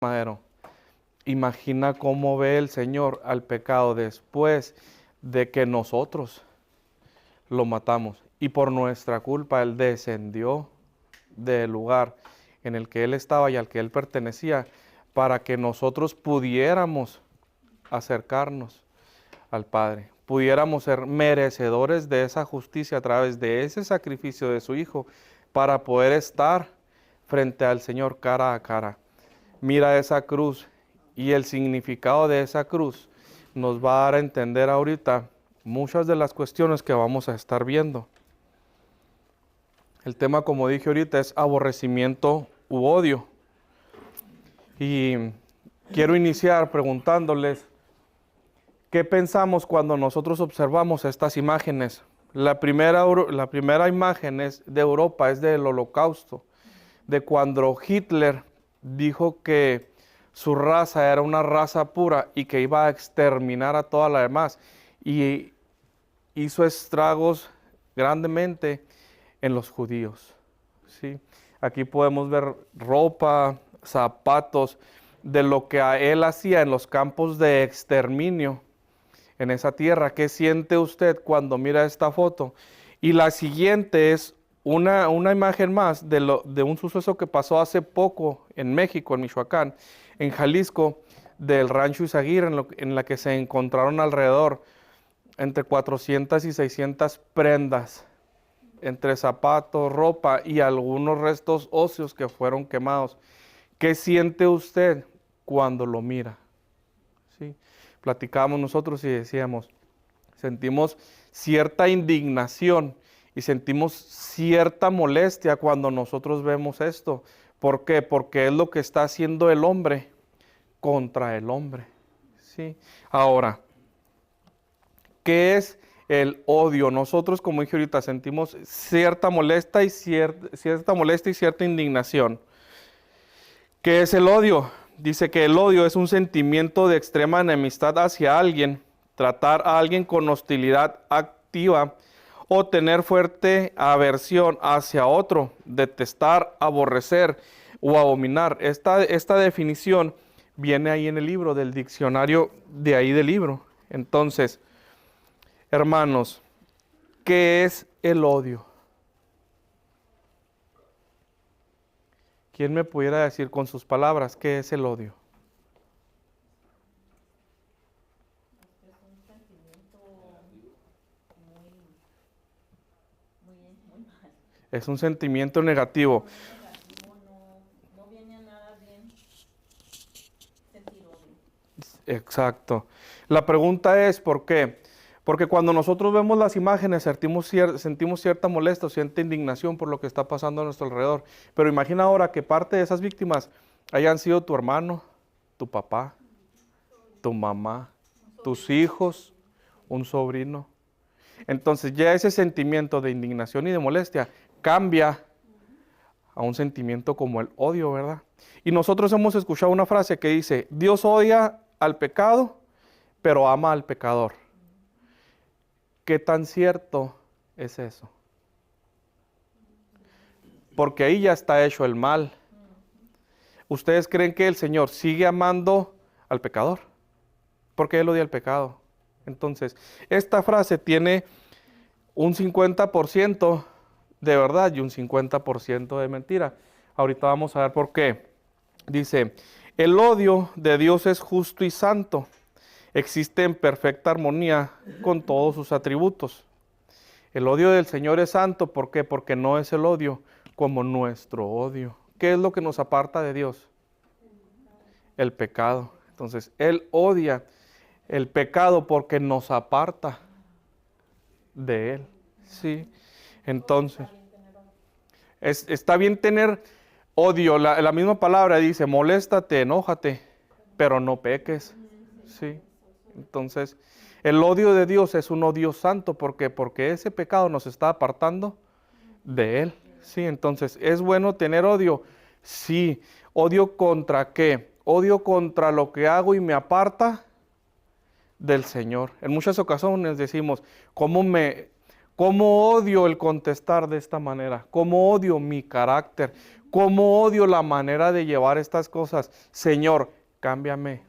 madero. Imagina cómo ve el Señor al pecado después de que nosotros lo matamos. Y por nuestra culpa Él descendió del lugar en el que Él estaba y al que Él pertenecía, para que nosotros pudiéramos acercarnos al Padre, pudiéramos ser merecedores de esa justicia a través de ese sacrificio de su Hijo, para poder estar frente al Señor cara a cara. Mira esa cruz, y el significado de esa cruz nos va a dar a entender ahorita muchas de las cuestiones que vamos a estar viendo. El tema, como dije ahorita, es aborrecimiento u odio. Y quiero iniciar preguntándoles, ¿qué pensamos cuando nosotros observamos estas imágenes? La primera imagen es de Europa, es del Holocausto, de cuando Hitler dijo que su raza era una raza pura y que iba a exterminar a toda la demás. Y hizo estragos grandemente en los judíos, ¿sí? Aquí podemos ver ropa, zapatos, de lo que él hacía en los campos de exterminio en esa tierra. ¿Qué siente usted cuando mira esta foto? Y la siguiente es una imagen más de un suceso que pasó hace poco en México, en Michoacán, en Jalisco, del rancho Izaguirre, en la que se encontraron alrededor entre 400 y 600 prendas, entre zapatos, ropa y algunos restos óseos que fueron quemados. ¿Qué siente usted cuando lo mira? ¿Sí? Platicábamos nosotros y decíamos, sentimos cierta indignación y sentimos cierta molestia cuando nosotros vemos esto. ¿Por qué? Porque es lo que está haciendo el hombre contra el hombre, ¿sí? Ahora, ¿qué es el odio? Nosotros, como dije ahorita, sentimos cierta molestia y cierta indignación. ¿Qué es el odio? Dice que el odio es un sentimiento de extrema enemistad hacia alguien, tratar a alguien con hostilidad activa o tener fuerte aversión hacia otro, detestar, aborrecer o abominar. Esta definición viene ahí en el libro, del diccionario de ahí del libro. Entonces, hermanos, ¿qué es el odio? ¿Quién me pudiera decir con sus palabras qué es el odio? Es un sentimiento muy mal. Es un sentimiento negativo. Muy negativo, no viene a nada bien sentir odio. Exacto. La pregunta es, ¿por qué? Porque cuando nosotros vemos las imágenes sentimos cierta molestia, cierta indignación por lo que está pasando a nuestro alrededor. Pero imagina ahora que parte de esas víctimas hayan sido tu hermano, tu papá, tu mamá, tus hijos, un sobrino. Entonces ya ese sentimiento de indignación y de molestia cambia a un sentimiento como el odio, ¿verdad? Y nosotros hemos escuchado una frase que dice, Dios odia al pecado, pero ama al pecador. ¿Qué tan cierto es eso? Porque ahí ya está hecho el mal. ¿Ustedes creen que el Señor sigue amando al pecador? Porque Él odia el pecado. Entonces, esta frase tiene un 50% de verdad y un 50% de mentira. Ahorita vamos a ver por qué. Dice, el odio de Dios es justo y santo. Existe en perfecta armonía con todos sus atributos. El odio del Señor es santo, ¿por qué? Porque no es el odio como nuestro odio. ¿Qué es lo que nos aparta de Dios? El pecado. Entonces, Él odia el pecado porque nos aparta de Él. Sí. Entonces, está bien tener odio. La misma palabra dice, moléstate, enójate, pero no peques. Sí. Entonces, el odio de Dios es un odio santo. ¿Por qué? Porque ese pecado nos está apartando de Él. Sí, entonces, ¿es bueno tener odio? Sí. ¿Odio contra qué? Odio contra lo que hago y me aparta del Señor. En muchas ocasiones decimos, ¿cómo odio el contestar de esta manera? ¿Cómo odio mi carácter? ¿Cómo odio la manera de llevar estas cosas? Señor, cámbiame,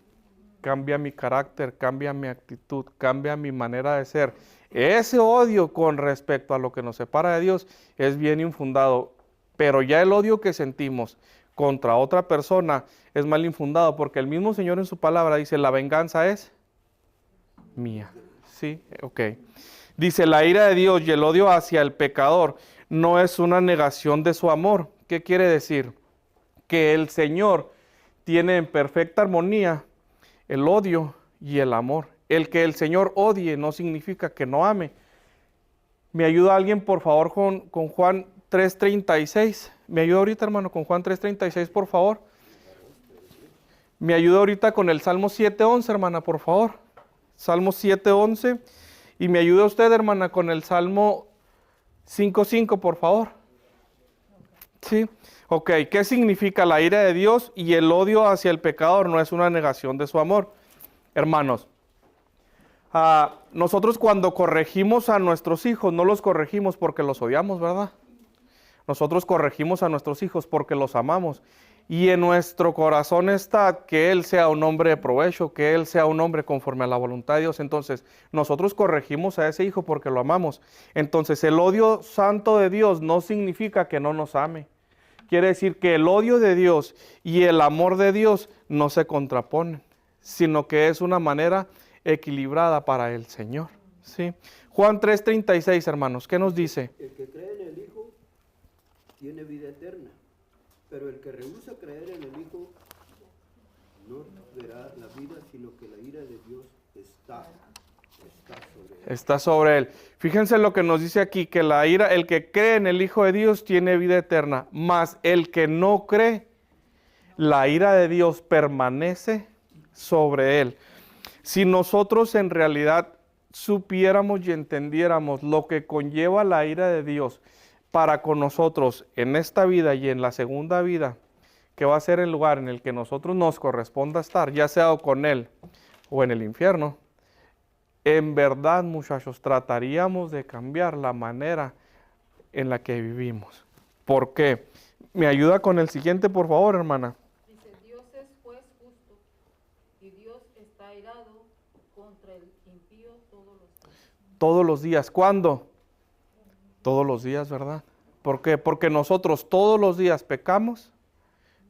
cambia mi carácter, cambia mi actitud, cambia mi manera de ser. Ese odio con respecto a lo que nos separa de Dios es bien infundado, pero ya el odio que sentimos contra otra persona es mal infundado, porque el mismo Señor en su palabra dice, la venganza es mía. Sí, ok. Dice, la ira de Dios y el odio hacia el pecador no es una negación de su amor. ¿Qué quiere decir? Que el Señor tiene en perfecta armonía el odio y el amor. El que el Señor odie no significa que no ame. ¿Me ayuda alguien, por favor, con Juan 3:36? ¿Me ayuda ahorita, hermano, con Juan 3:36, por favor? ¿Me ayuda ahorita con el Salmo 7:11, hermana, por favor? Salmo 7:11. Y me ayuda usted, hermana, con el Salmo 5:5, por favor. Sí. Ok, ¿qué significa la ira de Dios y el odio hacia el pecador? No es una negación de su amor. Hermanos, nosotros cuando corregimos a nuestros hijos, no los corregimos porque los odiamos, ¿verdad? Nosotros corregimos a nuestros hijos porque los amamos. Y en nuestro corazón está que Él sea un hombre de provecho, que Él sea un hombre conforme a la voluntad de Dios. Entonces, nosotros corregimos a ese hijo porque lo amamos. Entonces, el odio santo de Dios no significa que no nos ame. Quiere decir que el odio de Dios y el amor de Dios no se contraponen, sino que es una manera equilibrada para el Señor. ¿Sí? Juan 3:36, hermanos, ¿qué nos dice? El que cree en el Hijo tiene vida eterna, pero el que rehúsa creer en el Hijo no verá la vida, sino que la ira de Dios está sobre él. Está sobre él. Fíjense lo que nos dice aquí, que la ira, el que cree en el Hijo de Dios tiene vida eterna, mas el que no cree, la ira de Dios permanece sobre él. Si nosotros en realidad supiéramos y entendiéramos lo que conlleva la ira de Dios para con nosotros en esta vida y en la segunda vida, que va a ser el lugar en el que nosotros nos corresponda estar, ya sea con Él o en el infierno, en verdad, muchachos, trataríamos de cambiar la manera en la que vivimos. ¿Por qué? ¿Me ayuda con el siguiente, por favor, hermana? Dice, Dios es juez justo y Dios está airado contra el impío todos los días. Todos los días. ¿Cuándo? Todos los días, ¿verdad? ¿Por qué? Porque nosotros todos los días pecamos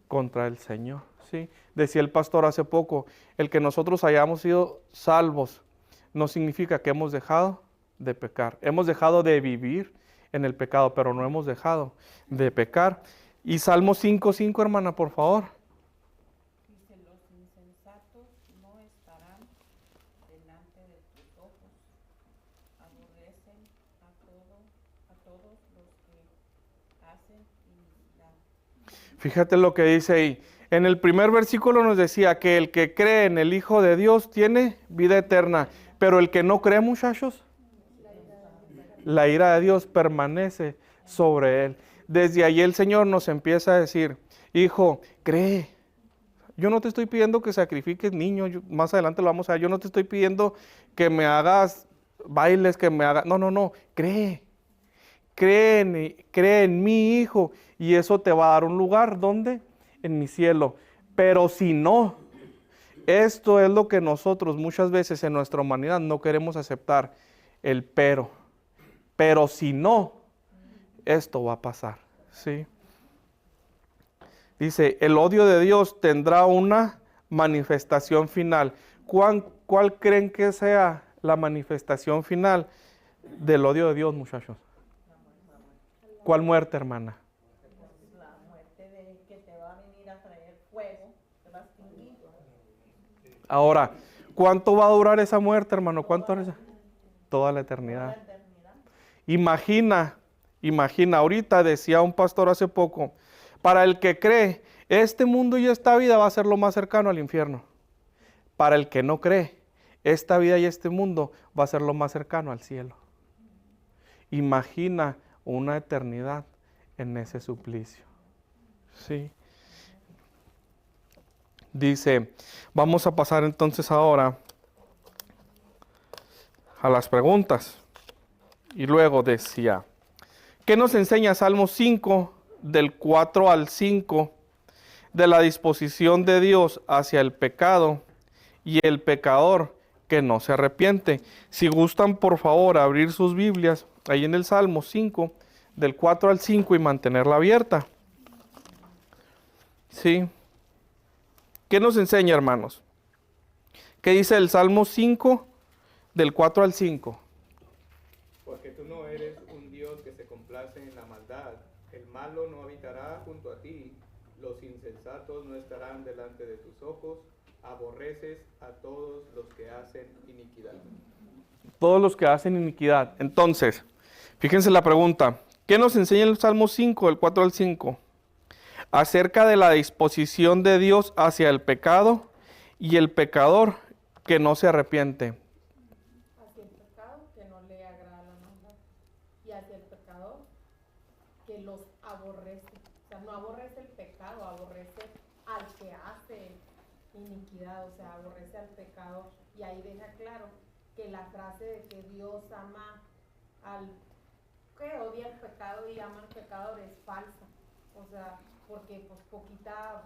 contra el Señor. ¿Sí? Decía el pastor hace poco, el que nosotros hayamos sido salvos no significa que hemos dejado de pecar. Hemos dejado de vivir en el pecado, pero no hemos dejado de pecar. Y Salmo 5:5, hermana, por favor. Dice, los insensatos no estarán delante de tus ojos, aborrecen a todos los que hacen iniquidad. Fíjate lo que dice ahí. En el primer versículo nos decía que el que cree en el Hijo de Dios tiene vida eterna, pero el que no cree, muchachos, la ira de Dios permanece sobre él. Desde ahí el Señor nos empieza a decir, hijo, cree. Yo no te estoy pidiendo que sacrifiques niños, más adelante lo vamos a ver. Yo no te estoy pidiendo que me hagas bailes, que me hagas... No, cree. Cree en mi hijo y eso te va a dar un lugar, ¿dónde? En mi cielo. Pero si no, esto es lo que nosotros muchas veces en nuestra humanidad no queremos aceptar, el pero. Pero si no, esto va a pasar, ¿sí? Dice, el odio de Dios tendrá una manifestación final. ¿Cuál creen que sea la manifestación final del odio de Dios, muchachos? ¿Cuál muerte, hermana? La muerte de que te va a venir a traer fuego, te va a extinguir. Ahora, ¿cuánto va a durar esa muerte, hermano? ¿Cuánto? Toda la eternidad. Imagina, ahorita decía un pastor hace poco, para el que cree, este mundo y esta vida va a ser lo más cercano al infierno. Para el que no cree, esta vida y este mundo va a ser lo más cercano al cielo. Imagina una eternidad en ese suplicio. Sí. Dice, vamos a pasar entonces ahora a las preguntas. Y luego decía, ¿qué nos enseña Salmo 5, del 4 al 5, de la disposición de Dios hacia el pecado y el pecador que no se arrepiente. Si gustan, por favor, abrir sus Biblias ahí en el Salmo 5, del 4 al 5 y mantenerla abierta. ¿Sí? ¿Qué nos enseña, hermanos? ¿Qué dice el Salmo 5, del 4 al 5? Porque tú no eres un Dios que se complace en la maldad. El malo no habitará junto a ti. Los insensatos no estarán delante de tus ojos. Aborreces a todos los que hacen iniquidad. Todos los que hacen iniquidad. Entonces, fíjense la pregunta. ¿Qué nos enseña el Salmo 5, del 4 al 5? Acerca de la disposición de Dios hacia el pecado y el pecador que no se arrepiente. Hacia el pecado que no le agrada la maldad y hacia el pecador que los aborrece. O sea, no aborrece el pecado, aborrece al que hace iniquidad, o sea, aborrece al pecador. Y ahí deja claro que la frase de que Dios ama al que odia el pecado y ama al pecador es falsa. O sea, porque pues poquita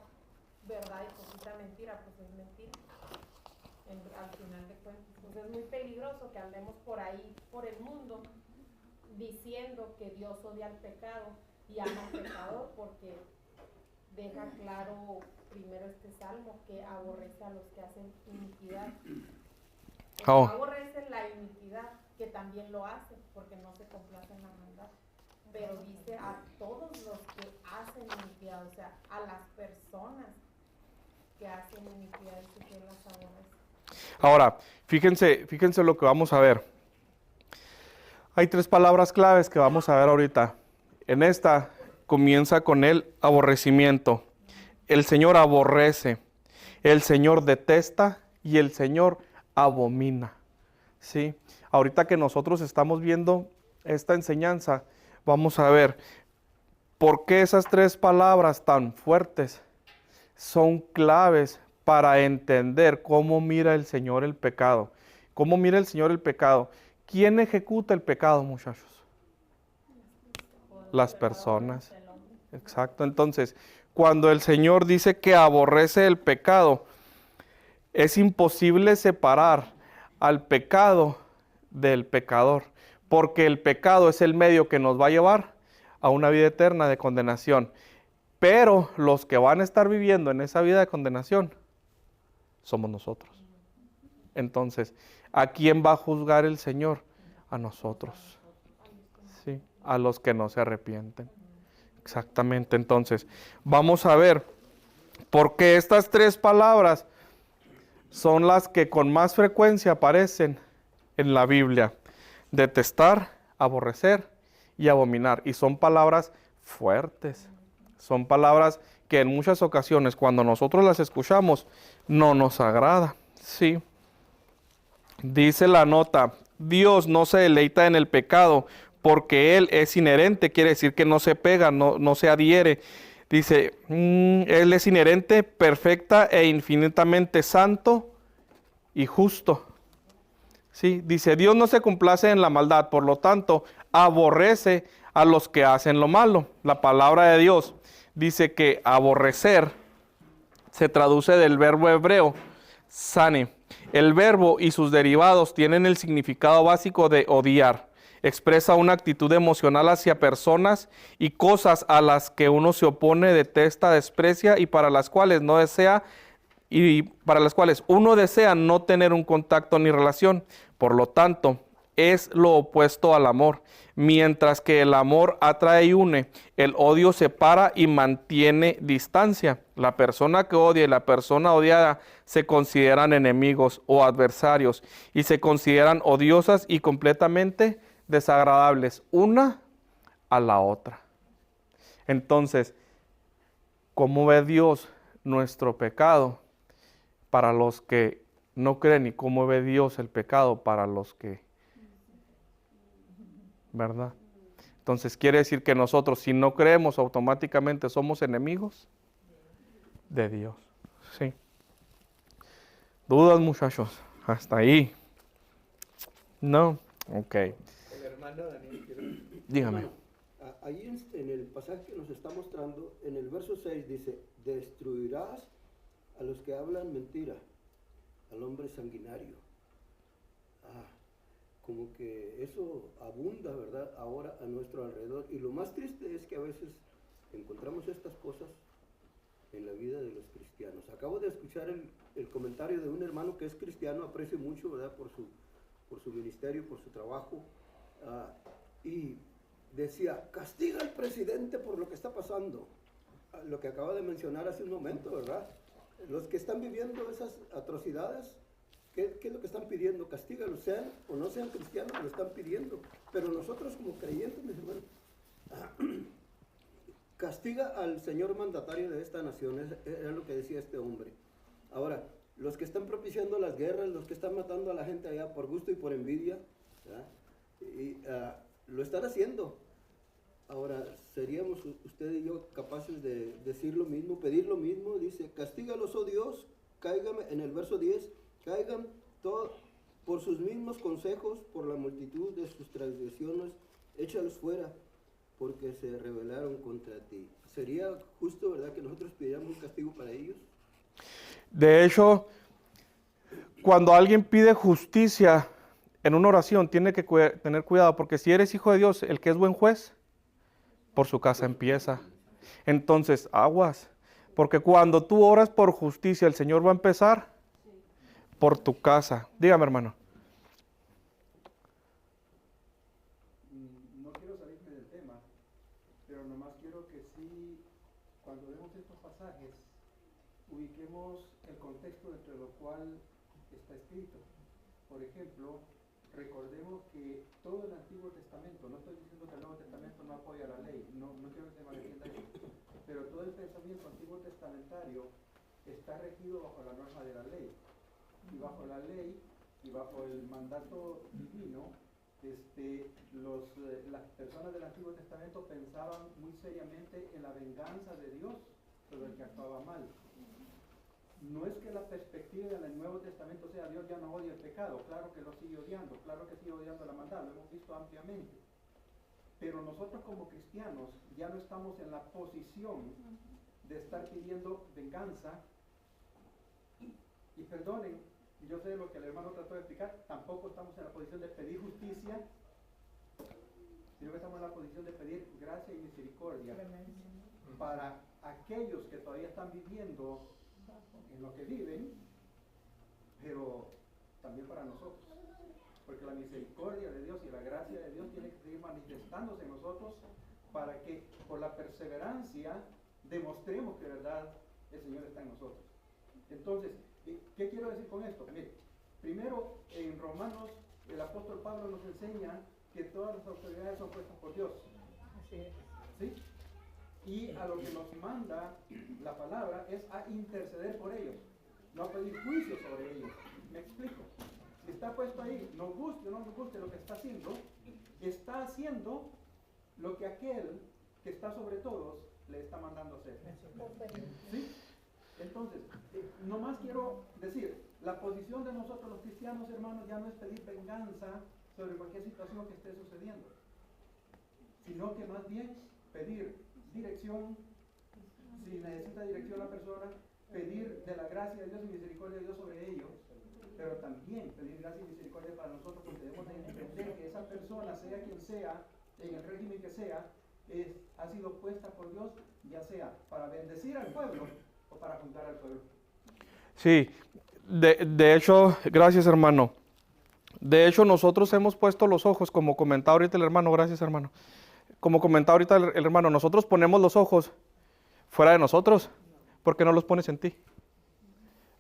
verdad y poquita mentira, pues es mentira. Al final de cuentas. Entonces es muy peligroso que andemos por ahí, por el mundo, diciendo que Dios odia al pecado y ama al pecador, porque deja claro primero este salmo que aborrece a los que hacen iniquidad. Oh. Aborrece la iniquidad, que también lo hace, porque no se complace en la maldad. Pero dice a todos los que hacen iniquidad, o sea, a las personas que hacen iniquidad, y que las aborrece. Ahora, fíjense lo que vamos a ver. Hay 3 palabras claves que vamos a ver ahorita. En esta comienza con el aborrecimiento. El Señor aborrece, el Señor detesta y el Señor abomina. ¿Sí? Ahorita que nosotros estamos viendo esta enseñanza, vamos a ver por qué esas 3 palabras tan fuertes son claves para entender cómo mira el Señor el pecado. ¿Cómo mira el Señor el pecado? ¿Quién ejecuta el pecado, muchachos? Las personas. Exacto. Entonces, cuando el Señor dice que aborrece el pecado, es imposible separar al pecado del pecador, porque el pecado es el medio que nos va a llevar a una vida eterna de condenación. Pero los que van a estar viviendo en esa vida de condenación somos nosotros. Entonces, ¿a quién va a juzgar el Señor? A nosotros. Sí, a los que no se arrepienten. Exactamente. Entonces, vamos a ver, porque estas 3 palabras son las que con más frecuencia aparecen en la Biblia. Detestar, aborrecer y abominar. Y son palabras fuertes. Son palabras que en muchas ocasiones, cuando nosotros las escuchamos, no nos agrada. Sí. Dice la nota, Dios no se deleita en el pecado porque Él es inherente, quiere decir que no se pega, no se adhiere. Dice, Él es inherente, perfecta e infinitamente santo y justo. Sí, dice, Dios no se complace en la maldad, por lo tanto, aborrece a los que hacen lo malo. La palabra de Dios dice que aborrecer se traduce del verbo hebreo, sane. El verbo y sus derivados tienen el significado básico de odiar. Expresa una actitud emocional hacia personas y cosas a las que uno se opone, detesta, desprecia y para las cuales uno desea no tener un contacto ni relación. Por lo tanto, es lo opuesto al amor. Mientras que el amor atrae y une, el odio separa y mantiene distancia. La persona que odia y la persona odiada se consideran enemigos o adversarios y se consideran odiosas y completamente desagradables una a la otra. Entonces, ¿cómo ve Dios nuestro pecado para los que no creen y cómo ve Dios el pecado para los que, ¿verdad? Entonces quiere decir que nosotros, si no creemos, automáticamente somos enemigos de Dios. Sí. ¿Dudas, muchachos? Hasta ahí. ¿No? Ok. El hermano Daniel, Dígame. ahí en el pasaje que nos está mostrando, en el verso 6 dice, destruirás a los que hablan mentira, al hombre sanguinario. Como que eso abunda, ¿verdad?, ahora a nuestro alrededor. Y lo más triste es que a veces encontramos estas cosas en la vida de los cristianos. Acabo de escuchar el comentario de un hermano que es cristiano, aprecio mucho, ¿verdad?, por su ministerio, por su trabajo, y decía, castiga al presidente por lo que está pasando. Lo que acaba de mencionar hace un momento, ¿verdad? Los que están viviendo esas atrocidades, ¿qué es lo que están pidiendo? Castígalos, sean o no sean cristianos, lo están pidiendo. Pero nosotros como creyentes, mis hermanos, castiga al señor mandatario de esta nación, era lo que decía este hombre. Ahora, los que están propiciando las guerras, los que están matando a la gente allá por gusto y por envidia, lo están haciendo. Ahora, ¿seríamos usted y yo capaces de decir lo mismo, pedir lo mismo? Dice, castígalos, oh Dios, caigan, en el verso 10, caigan todos por sus mismos consejos, por la multitud de sus transgresiones, échalos fuera, porque se rebelaron contra ti. ¿Sería justo, verdad, que nosotros pidiéramos un castigo para ellos? De hecho, cuando alguien pide justicia en una oración, tiene que tener cuidado, porque si eres hijo de Dios, el que es buen juez, por su casa empieza. Entonces, aguas, porque cuando tú oras por justicia, el Señor va a empezar por tu casa. Dígame, hermano. No quiero salirme del tema, pero nomás quiero que sí, cuando vemos estos pasajes, ubiquemos el contexto dentro de lo cual está escrito. Por ejemplo, recordemos que todo el Antiguo Testamento, no estoy diciendo que el Nuevo Testamento no apoya la ley, no quiero que se malentienda eso, pero todo el pensamiento antiguo testamentario está regido bajo la norma de la ley. Y bajo la ley y bajo el mandato divino, las personas del Antiguo Testamento pensaban muy seriamente en la venganza de Dios sobre el que actuaba mal. No es que la perspectiva del Nuevo Testamento sea Dios ya no odia el pecado, claro que lo sigue odiando, claro que sigue odiando la maldad, lo hemos visto ampliamente. Pero nosotros como cristianos ya no estamos en la posición de estar pidiendo venganza. Y perdonen, yo sé lo que el hermano trató de explicar, tampoco estamos en la posición de pedir justicia, sino que estamos en la posición de pedir gracia y misericordia para aquellos que todavía están viviendo en lo que viven, pero también para nosotros, porque la misericordia de Dios y la gracia de Dios tiene que seguir manifestándose en nosotros para que por la perseverancia demostremos que de verdad el Señor está en nosotros. Entonces, ¿qué quiero decir con esto? Mire, primero en Romanos el apóstol Pablo nos enseña que todas las autoridades son puestas por Dios. Así es. ¿Sí? Y a lo que nos manda la palabra es a interceder por ellos, no a pedir juicio sobre ellos. ¿Me explico? Si está puesto ahí, nos guste o no nos guste lo que está haciendo lo que aquel que está sobre todos le está mandando hacer. ¿Sí? Entonces, nomás quiero decir, la posición de nosotros los cristianos, hermanos, ya no es pedir venganza sobre cualquier situación que esté sucediendo, sino que más bien pedir dirección, si necesita dirección la persona, pedir de la gracia de Dios y misericordia de Dios sobre ellos, pero también pedir gracia y misericordia para nosotros, porque debemos de entender que esa persona, sea quien sea, en el régimen que sea, ha sido puesta por Dios, ya sea para bendecir al pueblo o para juzgar al pueblo. Sí, de hecho, gracias, hermano. De hecho, nosotros hemos puesto los ojos, como comentaba ahorita el hermano, gracias, hermano. Como comentaba ahorita el hermano, nosotros ponemos los ojos fuera de nosotros. ¿Por qué no los pones en ti?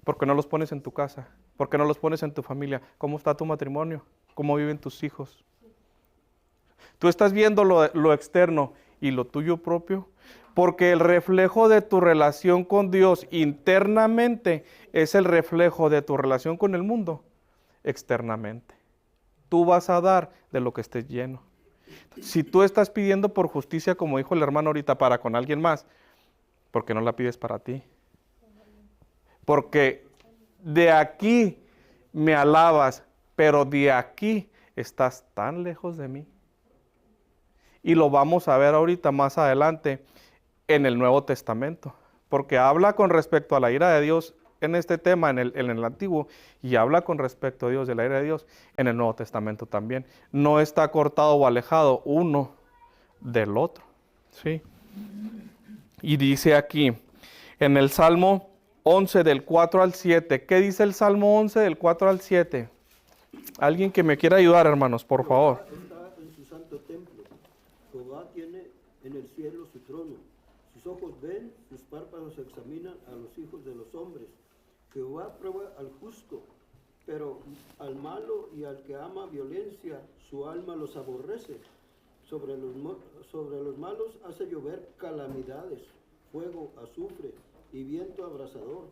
¿Por qué no los pones en tu casa? ¿Por qué no los pones en tu familia? ¿Cómo está tu matrimonio? ¿Cómo viven tus hijos? Tú estás viendo lo externo y lo tuyo propio, porque el reflejo de tu relación con Dios internamente es el reflejo de tu relación con el mundo externamente. Tú vas a dar de lo que estés lleno. Si tú estás pidiendo por justicia, como dijo el hermano ahorita, para con alguien más, ¿por qué no la pides para ti? Porque de aquí me alabas, pero de aquí estás tan lejos de mí. Y lo vamos a ver ahorita más adelante en el Nuevo Testamento, porque habla con respecto a la ira de Dios en este tema en el Antiguo, y habla con respecto a Dios, de la ira de Dios, en el Nuevo Testamento también. No está cortado o alejado uno del otro, ¿sí? Y dice aquí, en el Salmo 11 del 4 al 7, ¿qué dice el Salmo 11 del 4 al 7? Alguien que me quiera ayudar, hermanos, por favor. Jehová está en su santo templo. Jehová tiene en el cielo su trono. Sus ojos ven, sus párpados examinan a los hijos de los hombres. Jehová prueba al justo, pero al malo y al que ama violencia, su alma los aborrece. Sobre los malos hace llover calamidades, fuego, azufre y viento abrasador.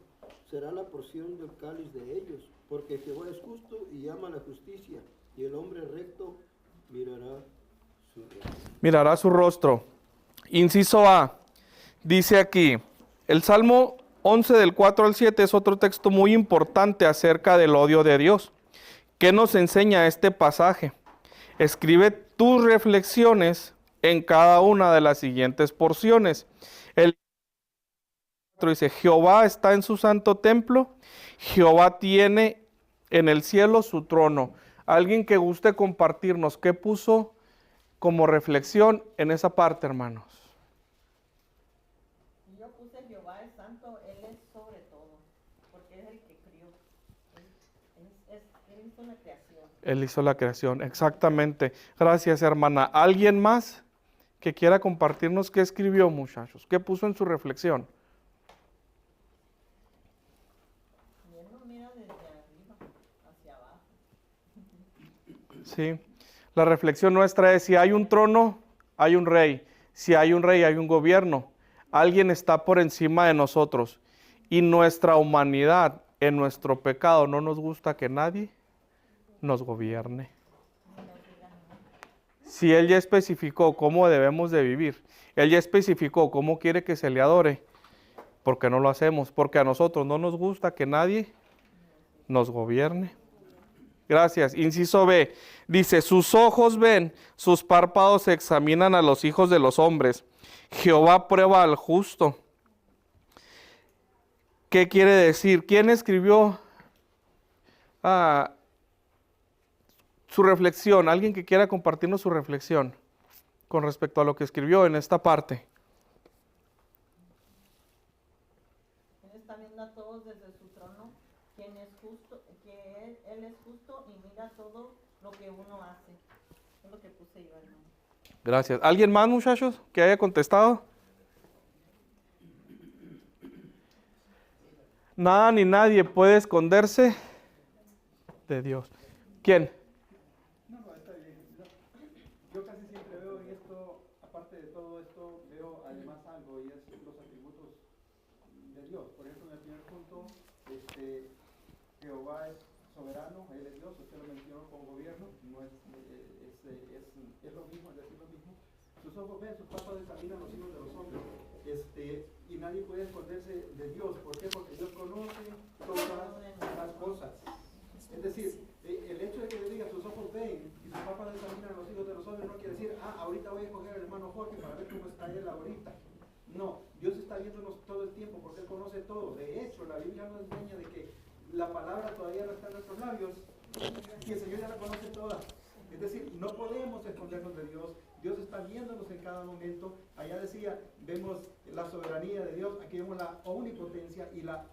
Será la porción del cáliz de ellos, porque Jehová es justo y ama la justicia, y el hombre recto mirará su rostro. Mirará su rostro. Inciso A, dice aquí, el Salmo 11 del 4 al 7 es otro texto muy importante acerca del odio de Dios. ¿Qué nos enseña este pasaje? Escribe tus reflexiones en cada una de las siguientes porciones. El 4 dice, Jehová está en su santo templo, Jehová tiene en el cielo su trono. Alguien que guste compartirnos, ¿qué puso como reflexión en esa parte, hermanos? Yo puse Jehová es santo, Él es sobre todo, porque es el que crió. Él hizo la creación. Él hizo la creación, exactamente. Gracias, hermana. ¿Alguien más que quiera compartirnos qué escribió, muchachos? ¿Qué puso en su reflexión? Y Él lo mira desde arriba hacia abajo. Sí. La reflexión nuestra es, si hay un trono, hay un rey. Si hay un rey, hay un gobierno. Alguien está por encima de nosotros. Y nuestra humanidad, en nuestro pecado, no nos gusta que nadie nos gobierne. Si Él ya especificó cómo debemos de vivir, Él ya especificó cómo quiere que se le adore, ¿por qué no lo hacemos? Porque a nosotros no nos gusta que nadie nos gobierne. Gracias. Inciso B, dice, sus ojos ven, sus párpados examinan a los hijos de los hombres. Jehová prueba al justo. ¿Qué quiere decir? ¿Quién escribió su reflexión? Alguien que quiera compartirnos su reflexión con respecto a lo que escribió en esta parte. Él está viendo a todos desde su trono, quien es justo, que él es justo y mira todo lo que uno hace. Es lo que puse yo, hermano. Gracias. ¿Alguien más, muchachos, que haya contestado? Nada ni nadie puede esconderse de Dios. ¿Quién? No, está bien. No, yo casi siempre veo en esto, aparte de todo esto, veo además algo y es los atributos de Dios. Por ejemplo, en el primer punto, Jehová es soberano, Él es Dios, usted lo mencionó con gobierno, no es lo mismo, es decir lo mismo. Sus ojos ven, sus párpados examinan los hijos de los hombres. Y nadie puede esconderse de Dios. ¿Por qué? Porque Dios conoce todas las cosas. Es decir, el hecho de que le diga sus ojos ven y sus párpados examinan a los hijos de los hombres no quiere decir, ahorita voy a escoger al hermano Jorge para ver cómo está él ahorita. No, Dios está viéndonos todo el tiempo porque Él conoce todo. De hecho, la Biblia nos enseña de que la palabra todavía no está en nuestros labios y el Señor ya la conoce toda. Es decir, no podemos escondernos de Dios. Dios está viéndonos en cada momento. Allá decía, vemos la soberanía de Dios, aquí vemos la omnipotencia y la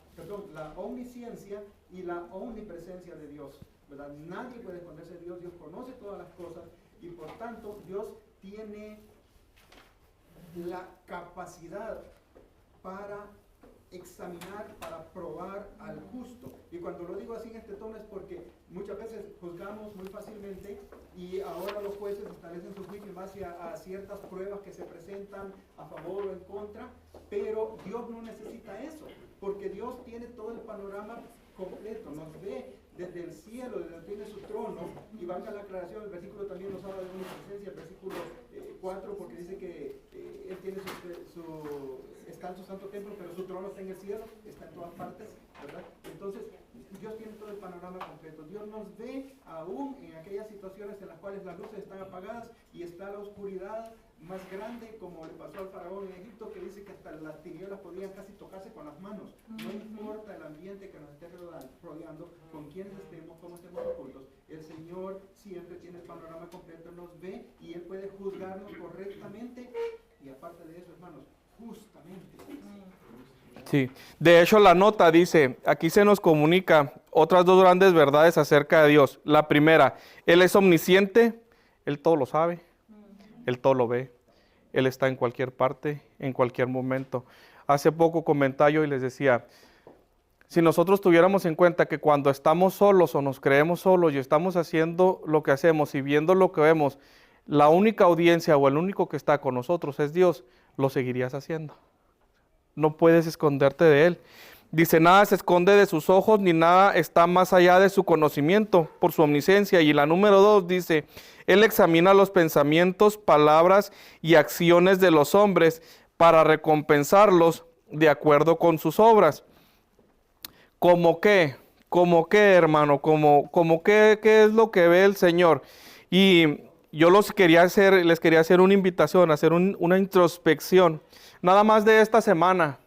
omnisciencia y la omnipresencia de Dios, ¿verdad? Nadie puede esconderse de Dios. Dios conoce todas las cosas y por tanto Dios tiene la capacidad para examinar, para probar al justo. Y cuando lo digo así en este tono es porque muchas veces juzgamos muy fácilmente y ahora los jueces establecen su juicio en base a ciertas pruebas que se presentan a favor o en contra, pero Dios no necesita eso, porque Dios tiene todo el panorama completo, nos ve desde el cielo, desde donde tiene su trono, y valga la aclaración, el versículo también nos habla de una presencia, el versículo 4, porque dice que Él tiene está en su santo templo, pero su trono está en el cielo, está en todas partes, ¿verdad? Entonces, Dios tiene todo el panorama completo. Dios nos ve aún en aquellas situaciones en las cuales las luces están apagadas y está la oscuridad más grande, como le pasó al faraón en Egipto, que dice que hasta las tinieblas podían casi tocarse con las manos. No importa el ambiente que nos esté rodeando, con quienes estemos, cómo estemos ocultos, el Señor siempre tiene el panorama completo, nos ve y Él puede juzgarnos correctamente y aparte de eso, hermanos, justamente. Sí, de hecho la nota dice, aquí se nos comunica otras dos grandes verdades acerca de Dios. La primera, Él es omnisciente, Él todo lo sabe, Él todo lo ve, Él está en cualquier parte, en cualquier momento. Hace poco comentaba yo y les decía, si nosotros tuviéramos en cuenta que cuando estamos solos o nos creemos solos y estamos haciendo lo que hacemos y viendo lo que vemos, la única audiencia o el único que está con nosotros es Dios, lo seguirías haciendo. No puedes esconderte de Él. Dice, nada se esconde de sus ojos, ni nada está más allá de su conocimiento por su omnisciencia. Y la número 2 dice, Él examina los pensamientos, palabras y acciones de los hombres para recompensarlos de acuerdo con sus obras. ¿Cómo qué? ¿Cómo qué, hermano? ¿Cómo qué es lo que ve el Señor? Y yo les quería hacer una invitación, hacer una introspección. Nada más de esta semana,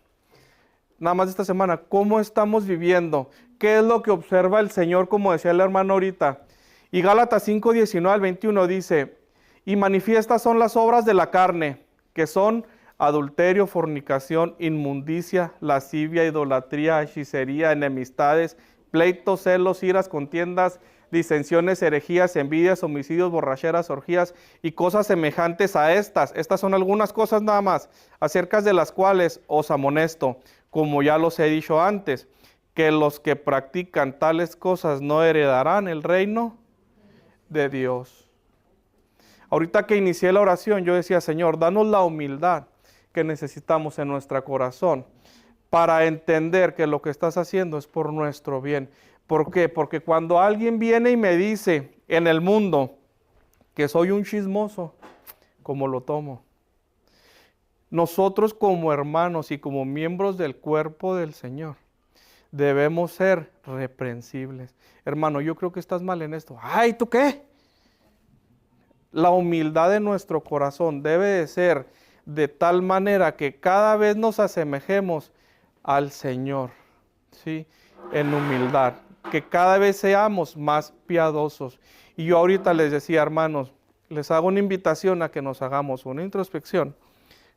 ¿cómo estamos viviendo? ¿Qué es lo que observa el Señor, como decía el hermano ahorita? Y Gálatas 5, 19 al 21 dice, y manifiestas son las obras de la carne, que son adulterio, fornicación, inmundicia, lascivia, idolatría, hechicería, enemistades, pleitos, celos, iras, contiendas, disensiones, herejías, envidias, homicidios, borracheras, orgías y cosas semejantes a estas. Estas son algunas cosas nada más, acerca de las cuales os amonesto, como ya los he dicho antes, que los que practican tales cosas no heredarán el reino de Dios. Ahorita que inicié la oración, yo decía, Señor, danos la humildad que necesitamos en nuestro corazón para entender que lo que estás haciendo es por nuestro bien. ¿Por qué? Porque cuando alguien viene y me dice en el mundo que soy un chismoso, ¿cómo lo tomo? Nosotros como hermanos y como miembros del cuerpo del Señor debemos ser reprensibles. Hermano, yo creo que estás mal en esto. ¡Ay, ¿tú qué? La humildad de nuestro corazón debe de ser de tal manera que cada vez nos asemejemos al Señor, ¿sí? En humildad, que cada vez seamos más piadosos. Y yo ahorita les decía, hermanos, les hago una invitación a que nos hagamos una introspección,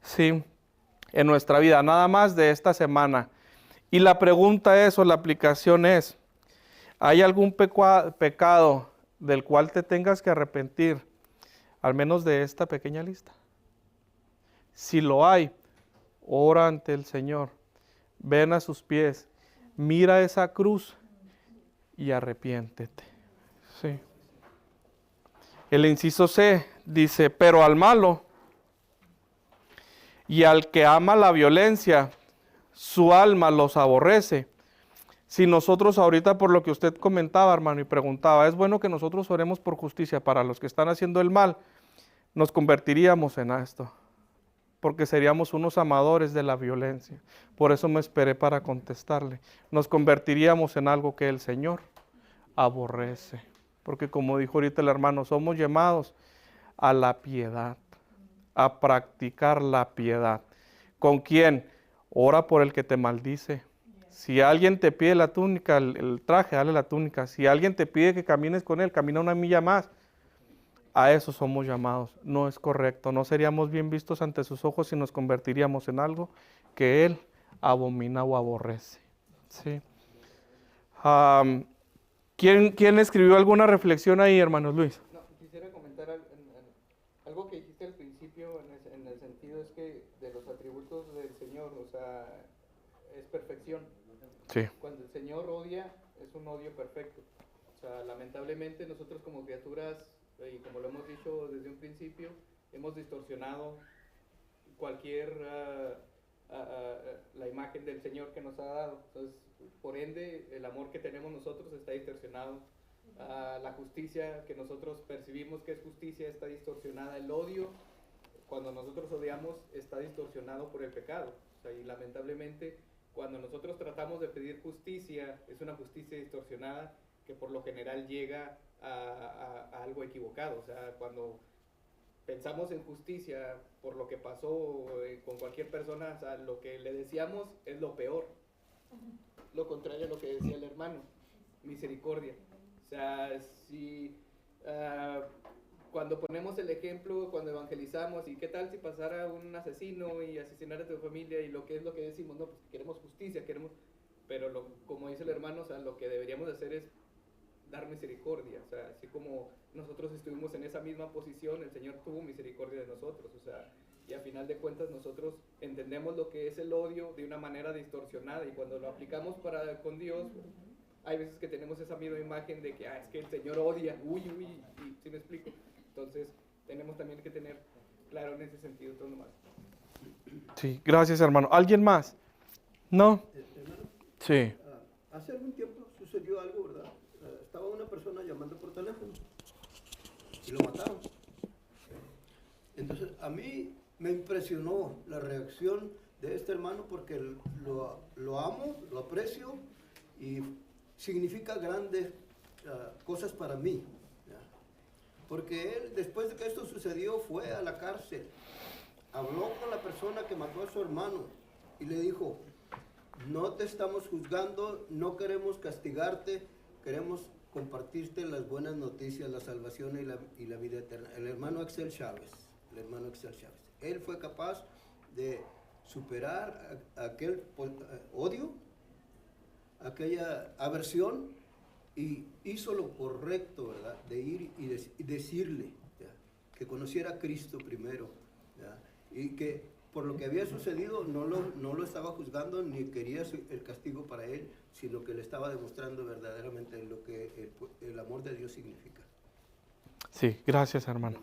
¿sí? En nuestra vida, nada más de esta semana. Y la pregunta es, o la aplicación es, ¿hay algún pecado del cual te tengas que arrepentir, al menos de esta pequeña lista? Si lo hay, ora ante el Señor, ven a sus pies, mira esa cruz y arrepiéntete. Sí. El inciso C dice, pero al malo y al que ama la violencia, su alma los aborrece. Si nosotros ahorita, por lo que usted comentaba, hermano, y preguntaba, ¿es bueno que nosotros oremos por justicia para los que están haciendo el mal? Nos convertiríamos en esto, porque seríamos unos amadores de la violencia. Por eso me esperé para contestarle. Nos convertiríamos en algo que el Señor aborrece. Porque como dijo ahorita el hermano, somos llamados a la piedad, a practicar la piedad. ¿Con quién? Ora por el que te maldice. Si alguien te pide la túnica, el traje, dale la túnica. Si alguien te pide que camines con él, camina una milla más. A eso somos llamados. No es correcto. No seríamos bien vistos ante sus ojos si nos convertiríamos en algo que Él abomina o aborrece. ¿Sí? ¿Quién escribió alguna reflexión ahí, hermanos Luis? No, quisiera comentar algo que dijiste al principio en el sentido es que de los atributos del Señor, o sea, es perfección. Sí. Cuando el Señor odia, es un odio perfecto. O sea, lamentablemente nosotros como criaturas, y como lo hemos dicho desde un principio, hemos distorsionado cualquier la imagen del Señor que nos ha dado. Entonces, por ende, el amor que tenemos nosotros está distorsionado. La justicia que nosotros percibimos que es justicia está distorsionada. El odio, cuando nosotros odiamos, está distorsionado por el pecado. O sea, y lamentablemente, cuando nosotros tratamos de pedir justicia, es una justicia distorsionada que por lo general llega a algo equivocado. O sea, cuando pensamos en justicia por lo que pasó con cualquier persona, o sea, lo que le decíamos es lo peor. Lo contrario a lo que decía el hermano, misericordia. O sea, si cuando ponemos el ejemplo, cuando evangelizamos, ¿y qué tal si pasara un asesino y asesinara a tu familia? Y lo que decimos, no, pues queremos justicia, pero como dice el hermano, o sea, lo que deberíamos hacer es dar misericordia. O sea, así como nosotros estuvimos en esa misma posición, el Señor tuvo misericordia de nosotros. O sea, y a final de cuentas nosotros entendemos lo que es el odio de una manera distorsionada, y cuando lo aplicamos con Dios, hay veces que tenemos esa misma imagen de que es que el Señor odia, uy, y ¿sí me explico? Entonces tenemos también que tener claro en ese sentido todo nomás. Sí, gracias, hermano. ¿Alguien más? ¿No? Hermano, Sí. hace algún tiempo sucedió algo, ¿verdad? Estaba una persona llamando por teléfono y lo mataron. Entonces, a mí me impresionó la reacción de este hermano, porque lo amo, lo aprecio y significa grandes cosas para mí. ¿Ya? Porque él, después de que esto sucedió, fue a la cárcel, habló con la persona que mató a su hermano y le dijo: no te estamos juzgando, no queremos castigarte, queremos compartirte las buenas noticias, la salvación y la vida eterna. El hermano Axel Chávez. Él fue capaz de superar aquel odio, aquella aversión, y hizo lo correcto, ¿verdad? De ir y decirle, ¿ya?, que conociera a Cristo primero, ¿ya? Y que por lo que había sucedido no lo estaba juzgando ni quería el castigo para él, sino que le estaba demostrando verdaderamente lo que el amor de Dios significa. Sí, gracias, hermano.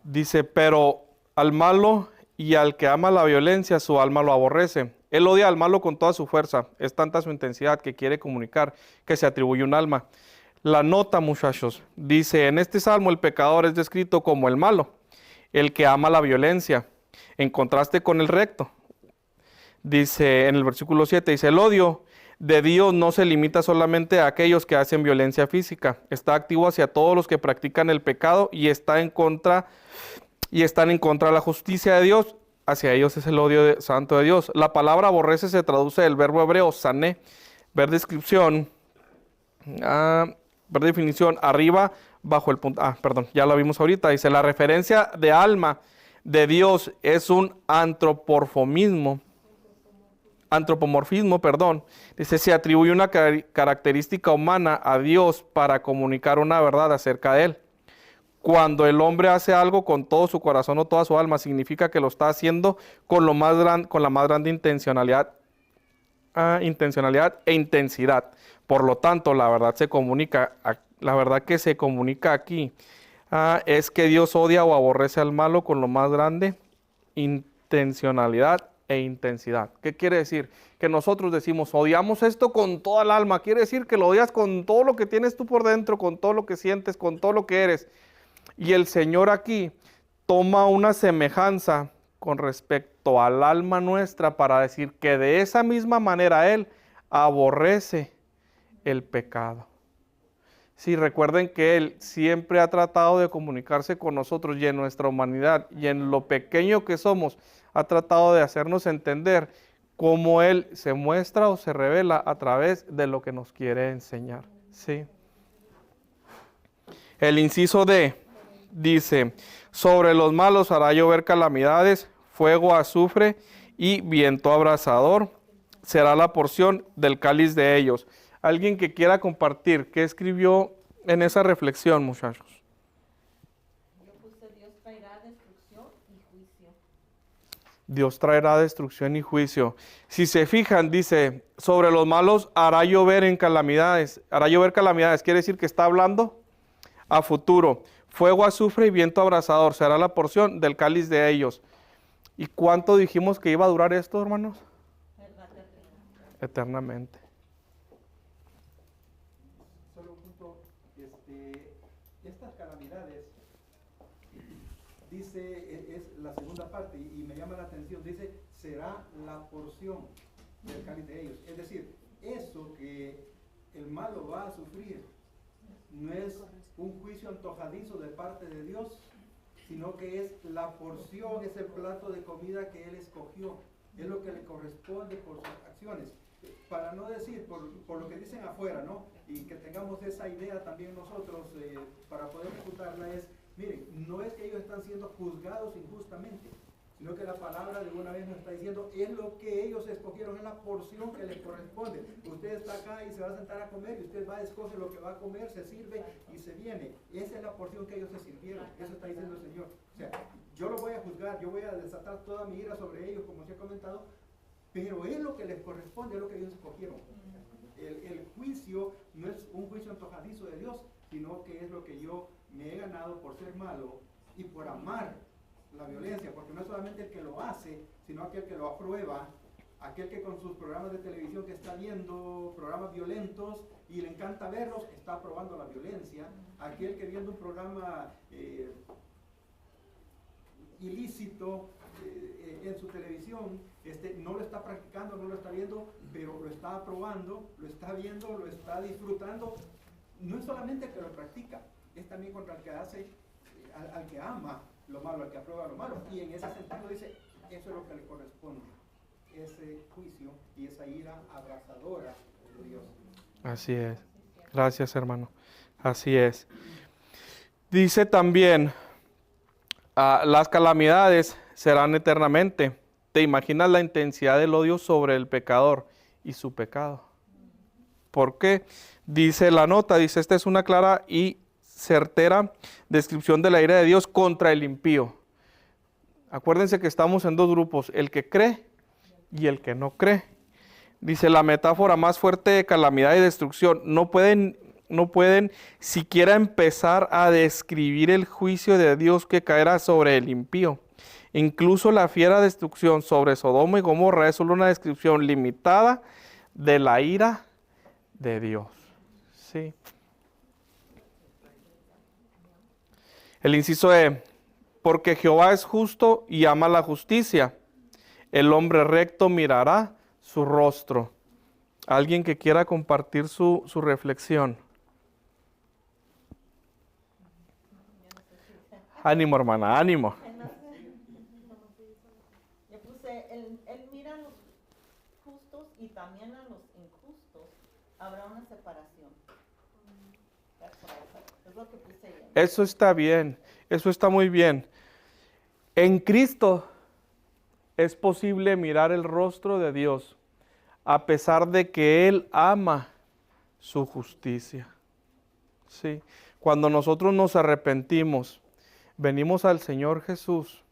Dice, pero al malo y al que ama la violencia, su alma lo aborrece. Él odia al malo con toda su fuerza. Es tanta su intensidad que quiere comunicar que se atribuye un alma. La nota, muchachos, dice, en este salmo el pecador es descrito como el malo, el que ama la violencia, en contraste con el recto. Dice en el versículo 7, dice, el odio de Dios no se limita solamente a aquellos que hacen violencia física. Está activo hacia todos los que practican el pecado y están en contra de la justicia de Dios. Hacia ellos es el odio santo de Dios. La palabra aborrece se traduce del verbo hebreo sané. Ver definición arriba bajo el punto. Ya lo vimos ahorita. Dice, la referencia de alma de Dios es un antropomorfismo. Dice, se atribuye una característica humana a Dios para comunicar una verdad acerca de Él. Cuando el hombre hace algo con todo su corazón o toda su alma, significa que lo está haciendo con la más grande intencionalidad e intensidad. Por lo tanto, la verdad que se comunica aquí es que Dios odia o aborrece al malo con lo más grande intencionalidad e intensidad. ¿Qué quiere decir? Que nosotros decimos, odiamos esto con toda el alma. Quiere decir que lo odias con todo lo que tienes tú por dentro, con todo lo que sientes, con todo lo que eres. Y el Señor aquí toma una semejanza con respecto al alma nuestra para decir que de esa misma manera Él aborrece el pecado. Sí, recuerden que Él siempre ha tratado de comunicarse con nosotros, y en nuestra humanidad y en lo pequeño que somos, ha tratado de hacernos entender cómo Él se muestra o se revela a través de lo que nos quiere enseñar. ¿Sí? El inciso D dice, sobre los malos hará llover calamidades, fuego, azufre y viento abrasador será la porción del cáliz de ellos. Alguien que quiera compartir, ¿qué escribió en esa reflexión, muchachos? Yo puse Dios traerá destrucción y juicio. Dios traerá destrucción y juicio. Si se fijan, dice, sobre los malos hará llover en calamidades. Hará llover calamidades, quiere decir que está hablando a futuro. Fuego, azufre y viento abrasador será la porción del cáliz de ellos. ¿Y cuánto dijimos que iba a durar esto, hermanos? Eternamente. Solo un punto, estas calamidades, dice, es la segunda parte y me llama la atención, dice, será la porción del cáliz de ellos. Es decir, eso que no es un juicio antojadizo de parte de Dios, sino que es la porción, es el plato de comida que Él escogió, es lo que le corresponde por sus acciones. Para no decir, por lo que dicen afuera, ¿no? Y que tengamos esa idea también nosotros para poder ejecutarla es, miren, no es que ellos están siendo juzgados injustamente, sino que la palabra de una vez nos está diciendo, es lo que ellos escogieron, es la porción que les corresponde. Usted está acá y se va a sentar a comer, y usted va, escoge lo que va a comer, se sirve y se viene. Esa es la porción que ellos se sirvieron, eso está diciendo el Señor. O sea, yo lo voy a juzgar, yo voy a desatar toda mi ira sobre ellos, como se ha comentado, pero es lo que les corresponde, es lo que ellos escogieron. El juicio no es un juicio antojadizo de Dios, sino que es lo que yo me he ganado por ser malo y por amar la violencia, porque no es solamente el que lo hace, sino aquel que lo aprueba, aquel que con sus programas de televisión que está viendo programas violentos y le encanta verlos, está aprobando la violencia, aquel que viendo un programa ilícito en su televisión, no lo está practicando, no lo está viendo, pero lo está aprobando, lo está viendo, lo está disfrutando. No es solamente el que lo practica, es también contra el que hace, al que ama lo malo, al que aprueba lo malo. Y en ese sentido dice, eso es lo que le corresponde, ese juicio y esa ira abrasadora de Dios. Así es. Gracias, hermano. Así es. Dice también, las calamidades serán eternamente. ¿Te imaginas la intensidad del odio sobre el pecador y su pecado? ¿Por qué? Dice la nota, dice, esta es una clara y certera descripción de la ira de Dios contra el impío. Acuérdense que estamos en dos grupos, el que cree y el que no cree. Dice, la metáfora más fuerte de calamidad y destrucción. No pueden siquiera empezar a describir el juicio de Dios que caerá sobre el impío. Incluso la fiera destrucción sobre Sodoma y Gomorra es solo una descripción limitada de la ira de Dios. Sí. El inciso E, porque Jehová es justo y ama la justicia. El hombre recto mirará su rostro. ¿Alguien que quiera compartir su reflexión? Ánimo, hermana, ánimo. Yo puse, él mira a los justos y también a los injustos. Habrá una separación. Es lo que puse yo. Eso está bien, eso está muy bien. En Cristo es posible mirar el rostro de Dios, a pesar de que Él ama su justicia. Sí. Cuando nosotros nos arrepentimos, venimos al Señor Jesús,